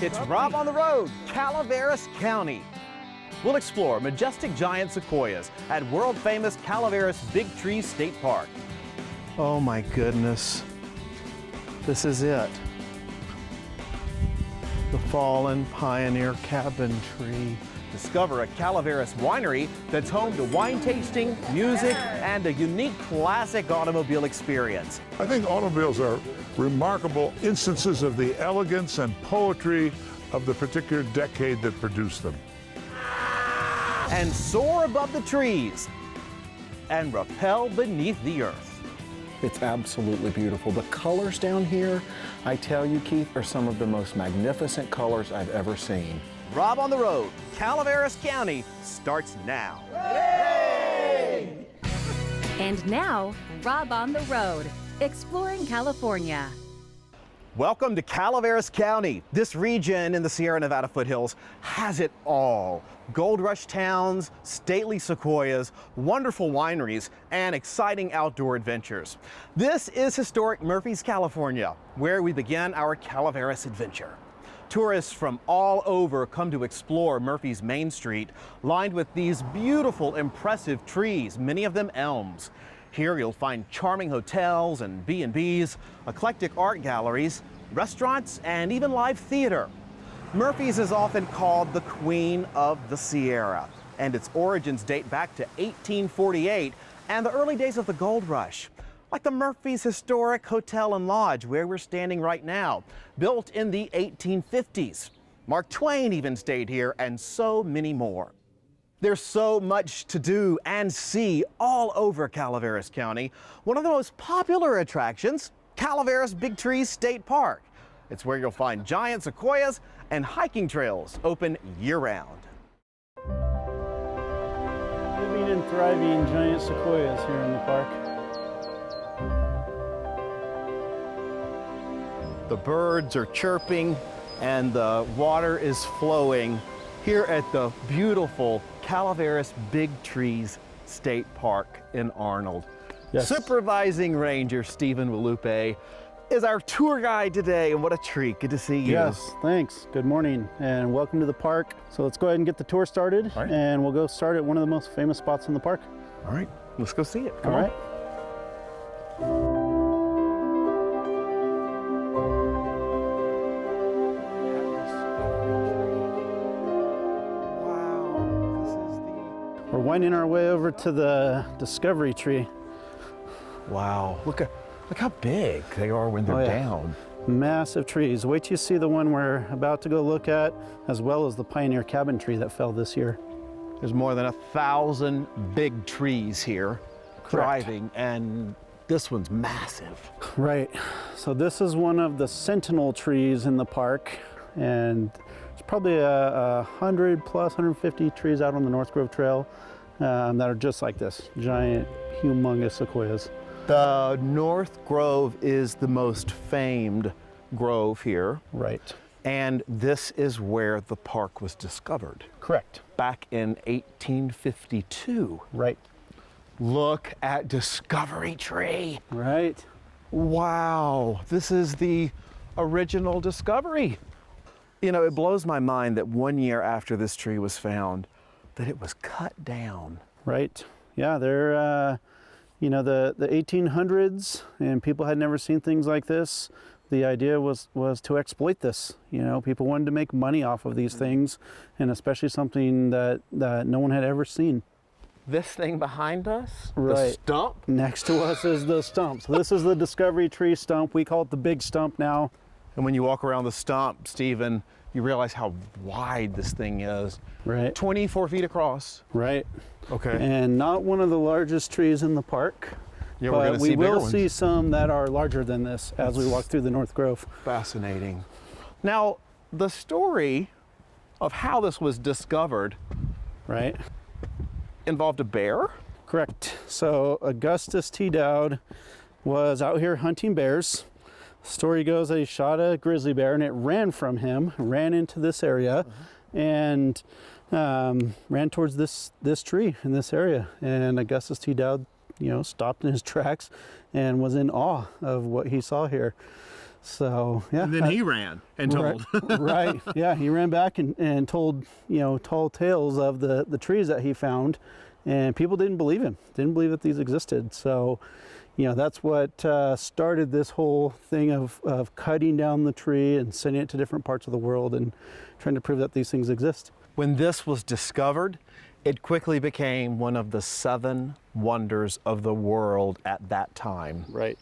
It's Rob on the Road, Calaveras County. We'll explore majestic giant sequoias at world-famous Calaveras Big Tree State Park. Oh my goodness, this is it. The fallen pioneer cabin tree. Discover a Calaveras winery that's home to wine tasting, music, and a unique classic automobile experience. I think automobiles are remarkable instances of the elegance and poetry of the particular decade that produced them. And soar above the trees and rappel beneath the earth. It's absolutely beautiful. The colors down here, I tell you, Keith, are some of the most magnificent colors I've ever seen. Rob on the Road, Calaveras County starts now. Yay! And now, Rob on the Road, exploring California. Welcome to Calaveras County. This region in the Sierra Nevada foothills has it all. Gold rush towns, stately sequoias, wonderful wineries, and exciting outdoor adventures. This is historic Murphy's, California, where we begin our Calaveras adventure. Tourists from all over come to explore Murphy's Main Street, lined with these beautiful, impressive trees, many of them elms. Here you'll find charming hotels and B&Bs, eclectic art galleries, restaurants, and even live theater. Murphy's is often called the Queen of the Sierra, and its origins date back to 1848 and the early days of the gold rush. Like the Murphy's Historic Hotel and Lodge, where we're standing right now, built in the 1850s. Mark Twain even stayed here, and so many more. There's so much to do and see all over Calaveras County. One of the most popular attractions, Calaveras Big Tree State Park. It's where you'll find giant sequoias and hiking trails open year-round. Living and thriving giant sequoias here in the park. The birds are chirping and the water is flowing here at the beautiful Calaveras Big Trees State Park in Arnold. Yes. Supervising Ranger Stephen Walupe is our tour guide today, and what a treat. Good to see you. Yes, thanks. Good morning and welcome to the park. So let's go ahead and get the tour started, All right. and we'll go start at one of the most famous spots in the park. All right, let's go see it. Come All on. right. We're winding our way over to the discovery tree. Wow, look how big they are when they're Oh, yeah. down. Massive trees. Wait till you see the one we're about to go look at, as well as the pioneer cabin tree that fell this year. There's more than 1,000 big trees here thriving, and this one's massive. Right. So this is one of the sentinel trees in the park, and there's probably a 100 plus 150 trees out on the North Grove Trail that are just like this, giant, humongous sequoias. The North Grove is the most famed grove here, Right. and this is where the park was discovered Correct. back in 1852. Right. Look at Discovery Tree. Right. Wow, this is the original discovery. You know, it blows my mind that 1 year after this tree was found, that it was cut down. Right. Yeah, they're, you know, the 1800s, and people had never seen things like this. The idea was to exploit this. You know, people wanted to make money off of these things, and especially something that no one had ever seen. This thing behind us, the Right. stump, Next to us is the stump. So this is the Discovery Tree stump. We call it the big stump now. and when you walk around the stump, Stephen, you realize how wide this thing is. Right. 24 feet across. Right. Okay. And not one of the largest trees in the park. Yeah, we're but gonna we see bigger will ones. see some that are larger than this as we walk through the North Grove. Fascinating. Now, the story of how this was discovered Right. involved a bear? Correct. So Augustus T. Dowd was out here hunting bears. Story goes that he shot a grizzly bear and it ran from him, ran into this area, and ran towards this tree in this area. And Augustus T. Dowd, stopped in his tracks and was in awe of what he saw here. So yeah. And then he ran and told. Right. Yeah, he ran back and told, tall tales of the trees that he found, and people didn't believe him. Didn't believe that these existed. So, that's what started this whole thing of cutting down the tree and sending it to different parts of the world and trying to prove that these things exist. When this was discovered, it quickly became one of the 7 wonders of the world at that time. Right.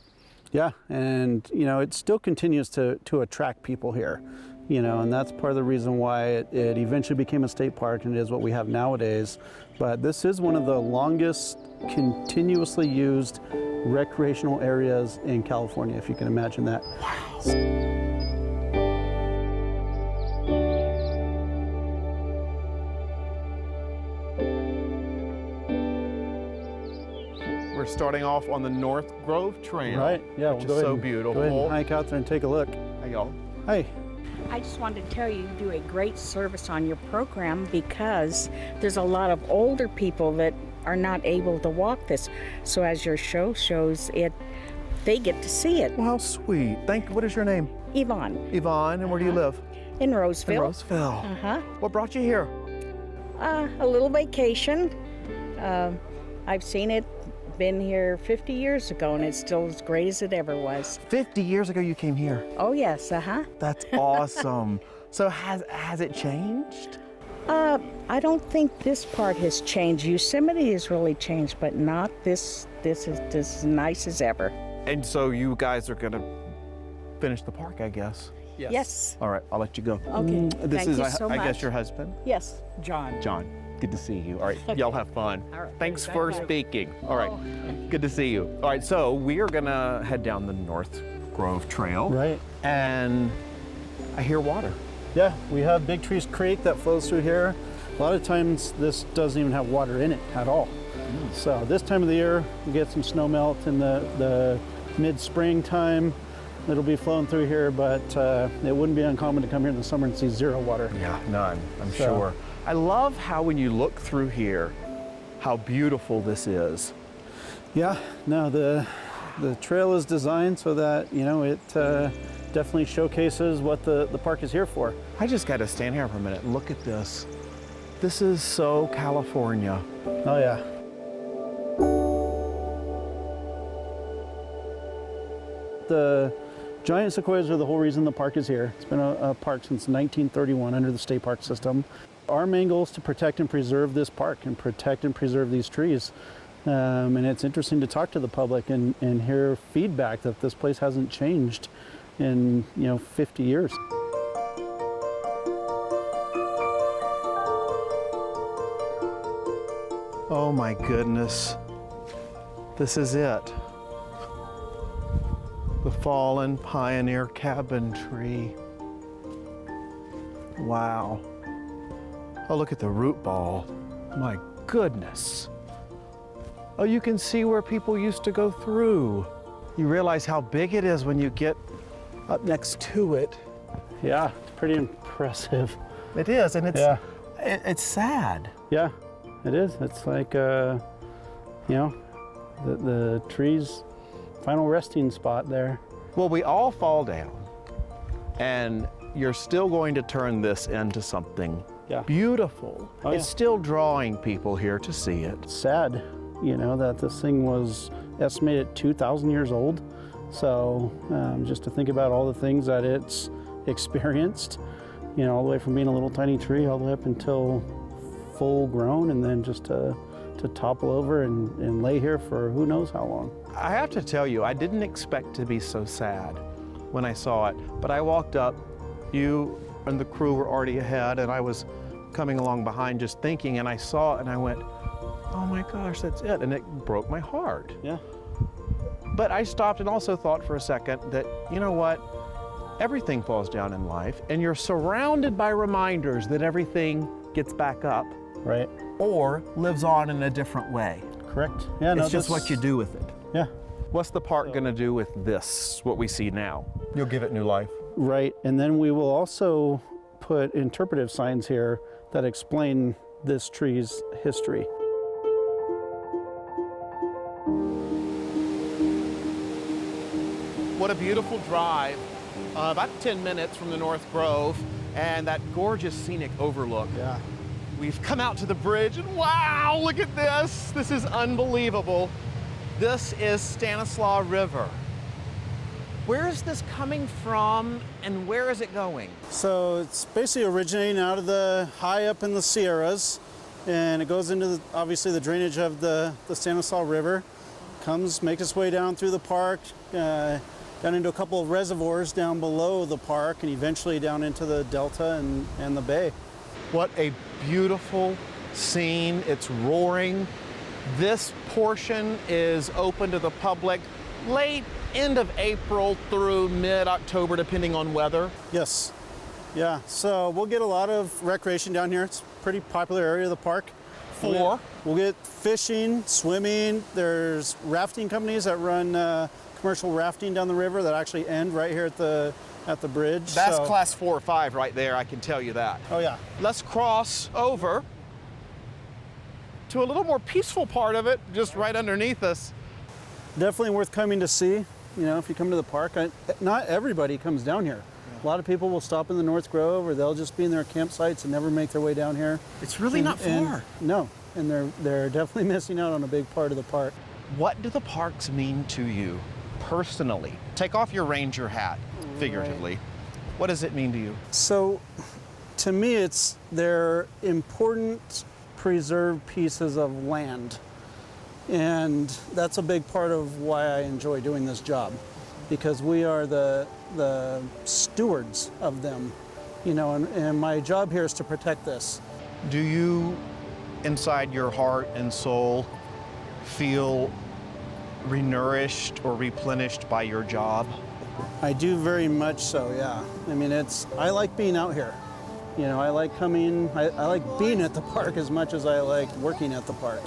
Yeah, and it still continues to attract people here, and that's part of the reason why it eventually became a state park and it is what we have nowadays. But this is one of the longest continuously used recreational areas in California, if you can imagine that. Wow. We're starting off on the North Grove Trail. Right, yeah, which we'll is go so ahead beautiful. Go ahead and hike out there and take a look. Hey, y'all. Hey. I just wanted to tell you do a great service on your program because there's a lot of older people that are not able to walk this. So as your show shows it, they get to see it. Well, how sweet. Thank you. What is your name? Yvonne. Yvonne, and where do you live? In Roseville. In Roseville. Uh-huh. What brought you here? A little vacation. I've seen it. Been here 50 years ago, and it's still as great as it ever was. 50 years ago you came here. Oh, yes, uh-huh. That's awesome. So has it changed? I don't think this part has changed. Yosemite has really changed, but not this. This is as nice as ever. And so you guys are gonna finish the park, I guess. Yes. All right, I'll let you go. Okay. This Thank is, you I so guess, much. your husband? Yes, John. John, good to see you. All right, y'all have fun. All right. Thanks for speaking. All right, good to see you. All right, so we are gonna head down the North Grove Trail. Right. And I hear water. Yeah, we have Big Trees Creek that flows through here. A lot of times this doesn't even have water in it at all. So this time of the year, we get some snow melt in the mid-spring time. It'll be flowing through here, but it wouldn't be uncommon to come here in the summer and see 0 water. Yeah, none, I'm sure. I love how when you look through here, how beautiful this is. Yeah, no, the trail is designed so that, it definitely showcases what the park is here for. I just got to stand here for a minute and look at this. This is so California. Oh yeah. The giant sequoias are the whole reason the park is here. It's been a park since 1931 under the state park system. Our main goal is to protect and preserve this park and protect and preserve these trees. And it's interesting to talk to the public and hear feedback that this place hasn't changed in 50 years. Oh my goodness. This is it. The fallen pioneer cabin tree. Wow. Oh, look at the root ball. My goodness. Oh, you can see where people used to go through. You realize how big it is when you get up next to it. Yeah, it's pretty impressive. It is, and it's, Yeah. it's sad. Yeah, it is. It's like, the tree's final resting spot there. Well, we all fall down, and you're still going to turn this into something beautiful. Oh, it's still drawing people here to see it. It's sad, that this thing was estimated 2,000 years old. So just to think about all the things that it's experienced, all the way from being a little tiny tree all the way up until full grown, and then just to topple over and lay here for who knows how long. I have to tell you, I didn't expect to be so sad when I saw it, but I walked up, you and the crew were already ahead, and I was coming along behind just thinking, and I saw it and I went, oh my gosh, that's it, and it broke my heart. Yeah. But I stopped and also thought for a second that, you know what, everything falls down in life, and you're surrounded by reminders that everything gets back up. Right. Or lives on in a different way. Correct. Yeah, It's just what you do with it. Yeah. What's the park gonna do with this, what we see now? You'll give it new life. Right, and then we will also put interpretive signs here that explain this tree's history. What a beautiful drive about 10 minutes from the North Grove, and that gorgeous scenic overlook. Yeah. We've come out to the bridge, and wow, look at this. This is unbelievable. This is Stanislaw River. Where is this coming from, and where is it going? So it's basically originating out of the high up in the Sierras, and it goes into obviously the drainage of the Stanislaw River. Makes its way down through the park, down into a couple of reservoirs down below the park, and eventually down into the delta and the bay. What a beautiful scene. It's roaring. This portion is open to the public late end of April through mid-October, depending on weather. Yes. Yeah, so we'll get a lot of recreation down here. It's a pretty popular area of the park. We'll get fishing, swimming. There's rafting companies that run commercial rafting down the river that actually end right here at the bridge. That's class 4 or 5 right there, I can tell you that. Oh yeah. Let's cross over to a little more peaceful part of it, just right underneath us. Definitely worth coming to see. You know, if you come to the park, not everybody comes down here. A lot of people will stop in the North Grove, or they'll just be in their campsites and never make their way down here. It's really not far. No, and they're definitely missing out on a big part of the park. What do the parks mean to you personally? Take off your ranger hat, figuratively. Right. What does it mean to you? So, to me, they're important preserved pieces of land. And that's a big part of why I enjoy doing this job, because we are the stewards of them, you know, and my job here is to protect this. Do you, inside your heart and soul, feel renourished or replenished by your job? I do very much so, yeah. I mean, I like being out here. You know, I like coming, I like being at the park as much as I like working at the park.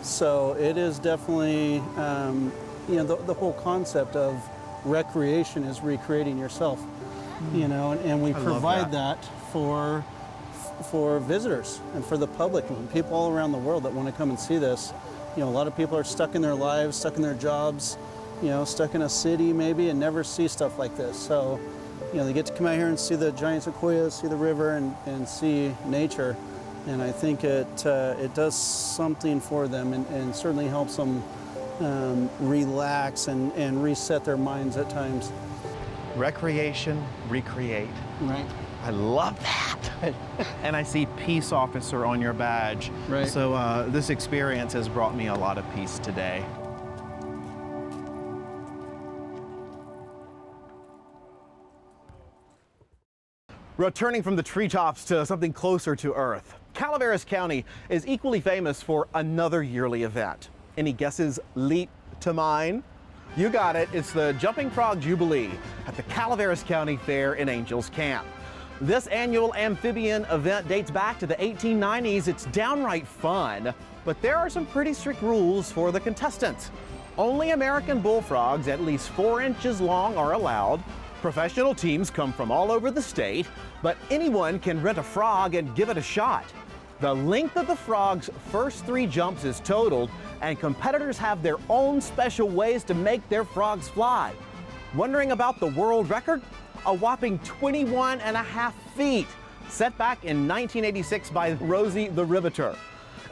So it is definitely, you know, the whole concept of recreation is recreating yourself, you know, and we provide that for visitors and for the public and people all around the world that want to come and see this. You know, a lot of people are stuck in their lives, stuck in their jobs, you know, stuck in a city maybe, and never see stuff like this. So, you know, they get to come out here and see the giant sequoias, see the river, and see nature. And I think it does something for them, and certainly helps them relax and reset their minds at times. Recreation, recreate. Right. I love that. And I see peace officer on your badge. Right. So this experience has brought me a lot of peace today. Returning from the treetops to something closer to earth, Calaveras County is equally famous for another yearly event. Any guesses leap to mind? You got it, it's the Jumping Frog Jubilee at the Calaveras County Fair in Angels Camp. This annual amphibian event dates back to the 1890s. It's downright fun, but there are some pretty strict rules for the contestants. Only American bullfrogs at least 4 inches long are allowed. Professional teams come from all over the state, but anyone can rent a frog and give it a shot. The length of the frog's first 3 jumps is totaled, and competitors have their own special ways to make their frogs fly. Wondering about the world record? A whopping 21.5 feet, set back in 1986 by Rosie the Riveter.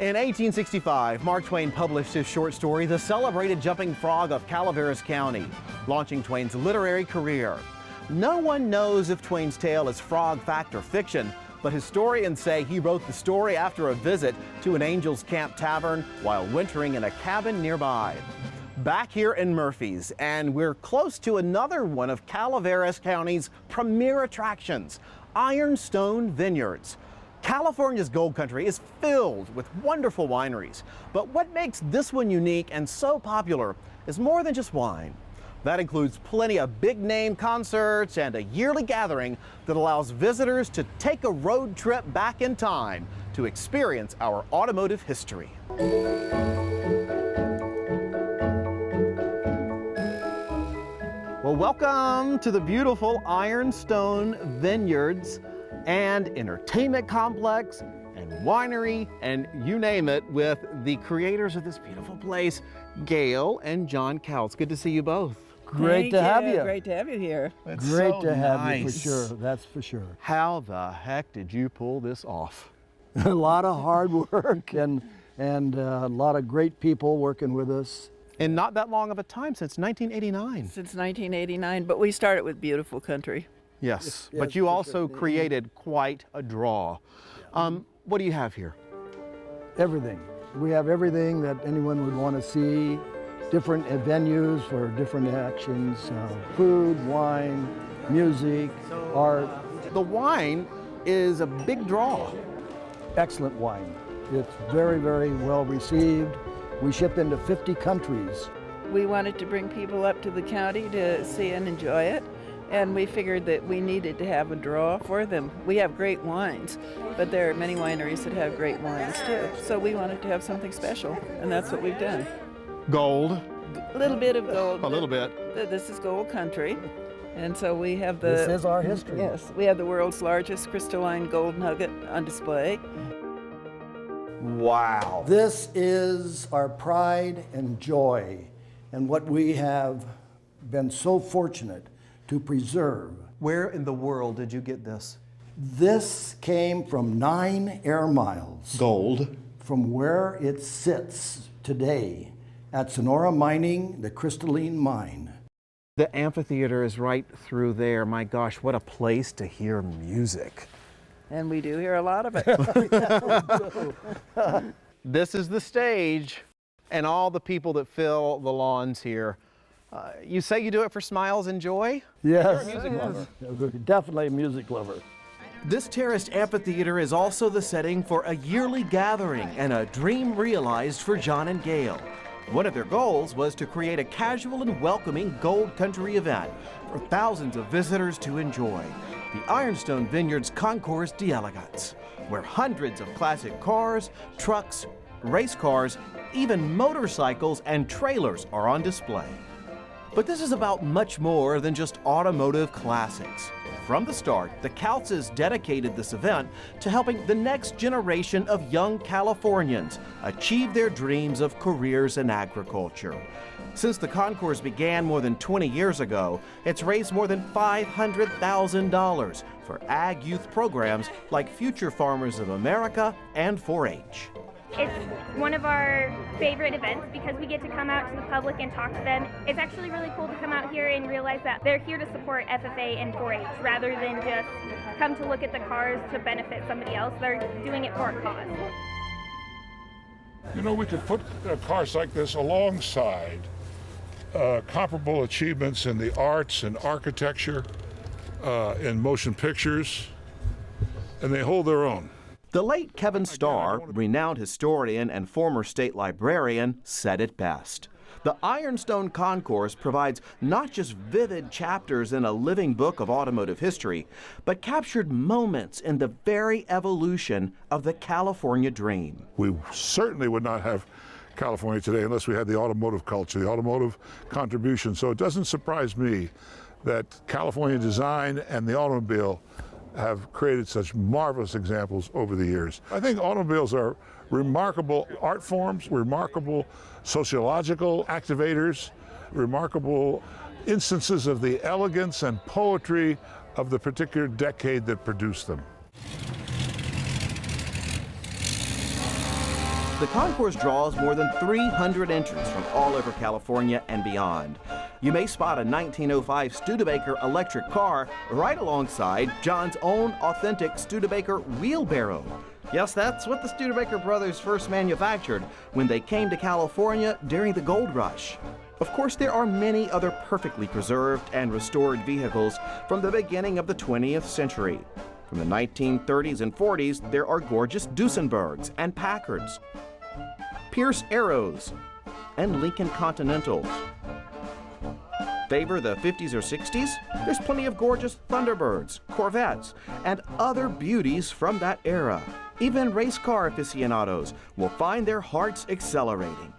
In 1865, Mark Twain published his short story, The Celebrated Jumping Frog of Calaveras County, launching Twain's literary career. No one knows if Twain's tale is frog fact or fiction, but historians say he wrote the story after a visit to an Angels Camp tavern while wintering in a cabin nearby. Back here in Murphy's, and we're close to another one of Calaveras County's premier attractions, Ironstone Vineyards. California's Gold Country is filled with wonderful wineries, but what makes this one unique and so popular is more than just wine. That includes plenty of big-name concerts and a yearly gathering that allows visitors to take a road trip back in time to experience our automotive history. Well, welcome to the beautiful Ironstone Vineyards and Entertainment Complex and Winery and you name it, with the creators of this beautiful place, Gail and John Couts. Good to see you both. Great to have you. Great to have you here. It's Great so to have you for nice. sure. That's for sure. How the heck did you pull this off? A lot of hard work and a lot of great people working with us. In not that long of a time, since 1989. Since 1989, but we started with Beautiful Country. Yes, Yes, but you for also sure. created quite a draw. What do you have here? Everything. We have everything that anyone would want to see. Different venues for different actions, food, wine, music, art. The wine is a big draw. Excellent wine. It's very, very well received. We ship into 50 countries. We wanted to bring people up to the county to see and enjoy it, and we figured that we needed to have a draw for them. We have great wines, but there are many wineries that have great wines too. So we wanted to have something special, and that's what we've done. Gold. A little bit of gold. A little bit. This is Gold Country, and so we have the... This is our history. Yes, we have the world's largest crystalline gold nugget on display. Wow. This is our pride and joy and what we have been so fortunate to preserve. Where in the world did you get this? This came from 9 air miles Gold. from where it sits today at Sonora Mining, the crystalline mine. The amphitheater is right through there. My gosh, what a place to hear music. And we do hear a lot of it. This is the stage and all the people that fill the lawns here. You say you do it for smiles and joy? Yes, You're a music lover. Definitely a music lover. This terraced amphitheater is also the setting for a yearly gathering and a dream realized for John and Gail. One of their goals was to create a casual and welcoming Gold Country event for thousands of visitors to enjoy. The Ironstone Vineyards Concours d'Elegance, where hundreds of classic cars, trucks, race cars, even motorcycles and trailers are on display. But this is about much more than just automotive classics. From the start, the Kautzes dedicated this event to helping the next generation of young Californians achieve their dreams of careers in agriculture. Since the concours began more than 20 years ago, it's raised more than $500,000 for ag youth programs like Future Farmers of America and 4-H. It's one of our favorite events because we get to come out to the public and talk to them. It's actually really cool to come out here and realize that they're here to support FFA and 4-H rather than just come to look at the cars to benefit somebody else. They're doing it for a cause. You know, we could put cars like this alongside comparable achievements in the arts and architecture, in motion pictures, and they hold their own. The late Kevin Starr, renowned historian and former state librarian, said it best. The Ironstone Concours provides not just vivid chapters in a living book of automotive history, but captured moments in the very evolution of the California dream. We certainly would not have California today unless we had the automotive culture, the automotive contribution. So it doesn't surprise me that California design and the automobile have created such marvelous examples over the years. I think automobiles are remarkable art forms, remarkable sociological activators, remarkable instances of the elegance and poetry of the particular decade that produced them. The concours draws more than 300 entrants from all over California and beyond. You may spot a 1905 Studebaker electric car right alongside John's own authentic Studebaker wheelbarrow. Yes, that's what the Studebaker brothers first manufactured when they came to California during the gold rush. Of course, there are many other perfectly preserved and restored vehicles from the beginning of the 20th century. From the 1930s and 40s, there are gorgeous Duesenbergs and Packards, Pierce Arrows, and Lincoln Continentals. Favor the 50s or 60s? There's plenty of gorgeous Thunderbirds, Corvettes, and other beauties from that era. Even race car aficionados will find their hearts accelerating.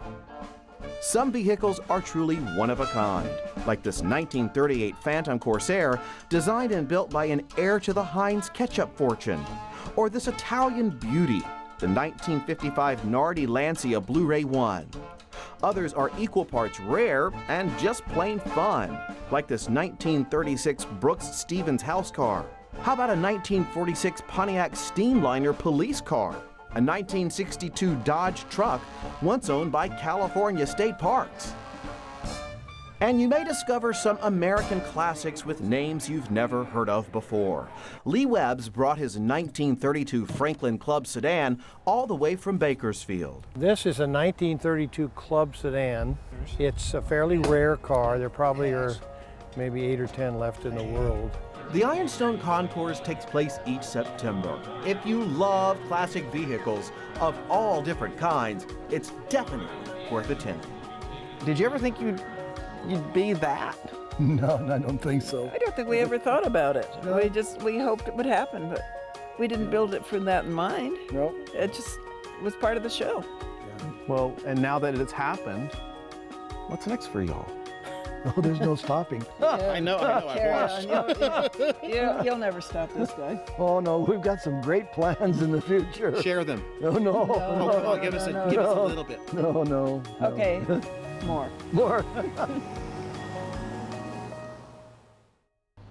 Some vehicles are truly one of a kind, like this 1938 Phantom Corsair, designed and built by an heir to the Heinz ketchup fortune, or this Italian beauty, the 1955 Nardi Lancia Blu-ray 1. Others are equal parts rare and just plain fun, like this 1936 Brooks Stevens house car. How about a 1946 Pontiac Steamliner police car? A 1962 Dodge truck once owned by California State Parks. And you may discover some American classics with names you've never heard of before. Lee Webbs brought his 1932 Franklin Club sedan all the way from Bakersfield. This is a 1932 Club sedan. It's a fairly rare car. There probably are maybe 8 or 10 left in the world. The Ironstone Concours takes place each September. If you love classic vehicles of all different kinds, it's definitely worth attending. Did you ever think you'd be that? No, I don't think so. I don't think we ever thought about it. We hoped it would happen, but we didn't build it from that in mind. Nope. It just was part of the show. Well, and now that it's happened, what's next for y'all? Oh, there's no stopping. I know, I've watched. You'll never stop this guy. Oh no, we've got some great plans in the future. Share them. No. Oh, come on, give us a little bit. No. Okay, more.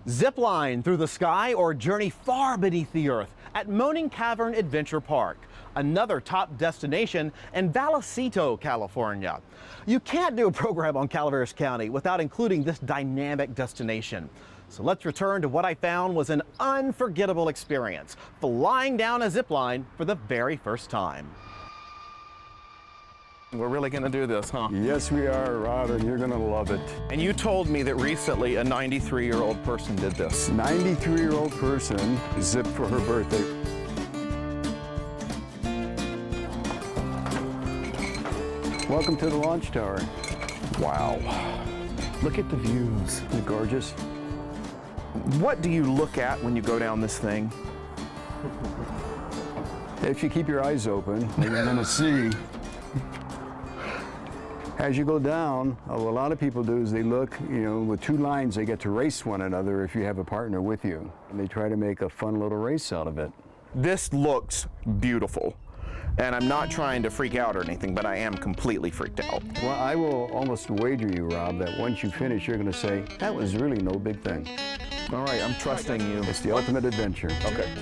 Zipline through the sky or journey far beneath the earth at Moaning Cavern Adventure Park, another top destination in Vallecito, California. You can't do a program on Calaveras County without including this dynamic destination. So let's return to what I found was an unforgettable experience, flying down a zipline for the very first time. We're really going to do this, huh? Yes, we are, Rob, and you're going to love it. And you told me that recently a 93-year-old person did this. 93-year-old person zipped for her birthday. Welcome to the launch tower. Wow. Look at the views. Isn't it gorgeous? What do you look at when you go down this thing? If you keep your eyes open, you're going to see. As you go down, what a lot of people do is they look, with two lines, they get to race one another if you have a partner with you. And they try to make a fun little race out of it. This looks beautiful. And I'm not trying to freak out or anything, but I am completely freaked out. Well, I will almost wager you, Rob, that once you finish, you're going to say, that was really no big thing. All right, I'm trusting you. It's the ultimate adventure. Okay.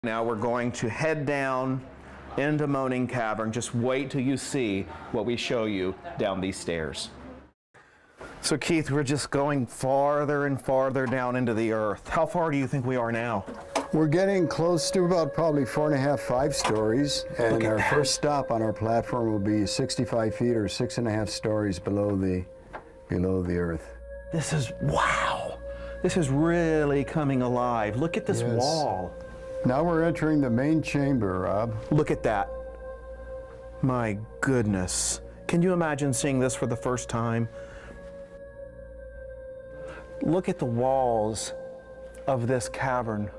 Now we're going to head down into Moaning Cavern. Just wait till you see what we show you down these stairs. So Keith, we're just going farther and farther down into the earth. How far do you think we are now? We're getting close to about probably 4.5, 5 stories. And our first stop on our platform will be 65 feet or 6.5 stories below the earth. This is, wow. This is really coming alive. Look at this wall. Now we're entering the main chamber, Rob. Look at that. My goodness. Can you imagine seeing this for the first time? Look at the walls of this cavern.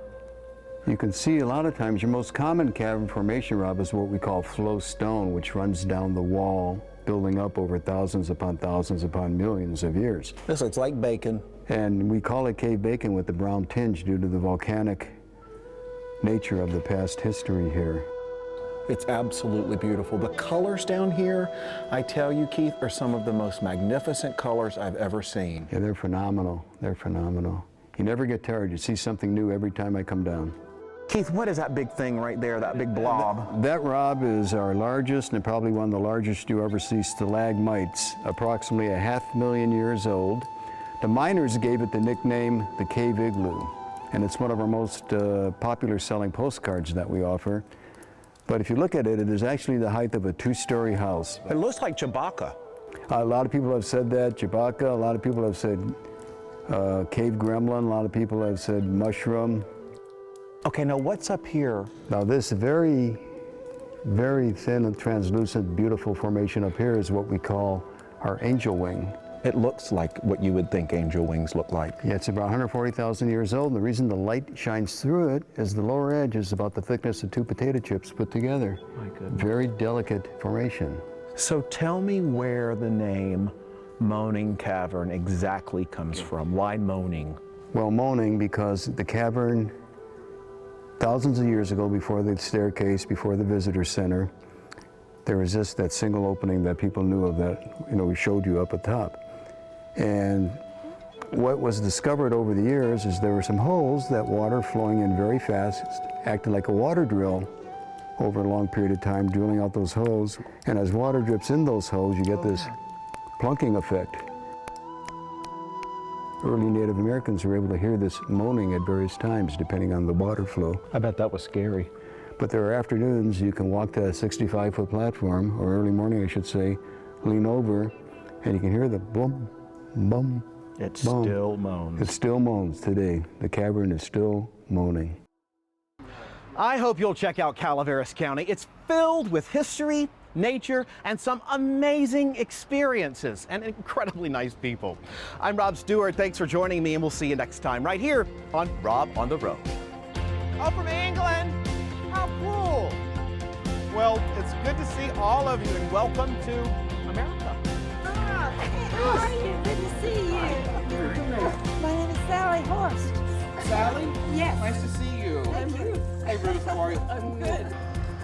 You can see a lot of times your most common cavern formation, Rob, is what we call flow stone, which runs down the wall, building up over thousands upon millions of years. This looks like bacon. And we call it cave bacon with the brown tinge due to the volcanic nature of the past history here. It's absolutely beautiful. The colors down here, I tell you, Keith, are some of the most magnificent colors I've ever seen. Yeah, they're phenomenal. They're phenomenal. You never get tired. You see something new every time I come down. Keith, what is that big thing right there, that big blob? That, Rob, is our largest and probably one of the largest you ever see stalagmites, approximately 500,000 years old. The miners gave it the nickname the Cave Igloo, and it's one of our most popular selling postcards that we offer. But if you look at it, it is actually the height of a 2-story house. It looks like Chewbacca. A lot of people have said that, Chewbacca. A lot of people have said cave gremlin. A lot of people have said mushroom. Okay, now what's up here? Now this very, very thin and translucent, beautiful formation up here is what we call our angel wing. It looks like what you would think angel wings look like. Yeah, it's about 140,000 years old. And the reason the light shines through it is the lower edge is about the thickness of 2 potato chips put together. My goodness. Very delicate formation. So tell me where the name Moaning Cavern exactly comes from. Why Moaning? Well, moaning because the cavern, thousands of years ago, before the staircase, before the visitor center, there was just that single opening that people knew of that, we showed you up at top. And what was discovered over the years is there were some holes that water flowing in very fast, acted like a water drill over a long period of time, drilling out those holes. And as water drips in those holes, you get this plunking effect. Early Native Americans were able to hear this moaning at various times, depending on the water flow. I bet that was scary. But there are afternoons you can walk to a 65-foot platform, or early morning, I should say, lean over, and you can hear the boom, boom, It boom. still moans. It still moans today. The cavern is still moaning. I hope you'll check out Calaveras County. It's filled with history, nature, and some amazing experiences, and incredibly nice people. I'm Rob Stewart. Thanks for joining me, and we'll see you next time right here on Rob on the Road. Oh, from England! How cool! Well, it's good to see all of you, and welcome to America. How are you? Good to see you. My name is Sally Horst. Sally? Yes. Nice to see you. Thank you. Hey, Ruth, how are you? I'm good.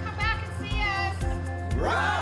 Come back and see us. Right!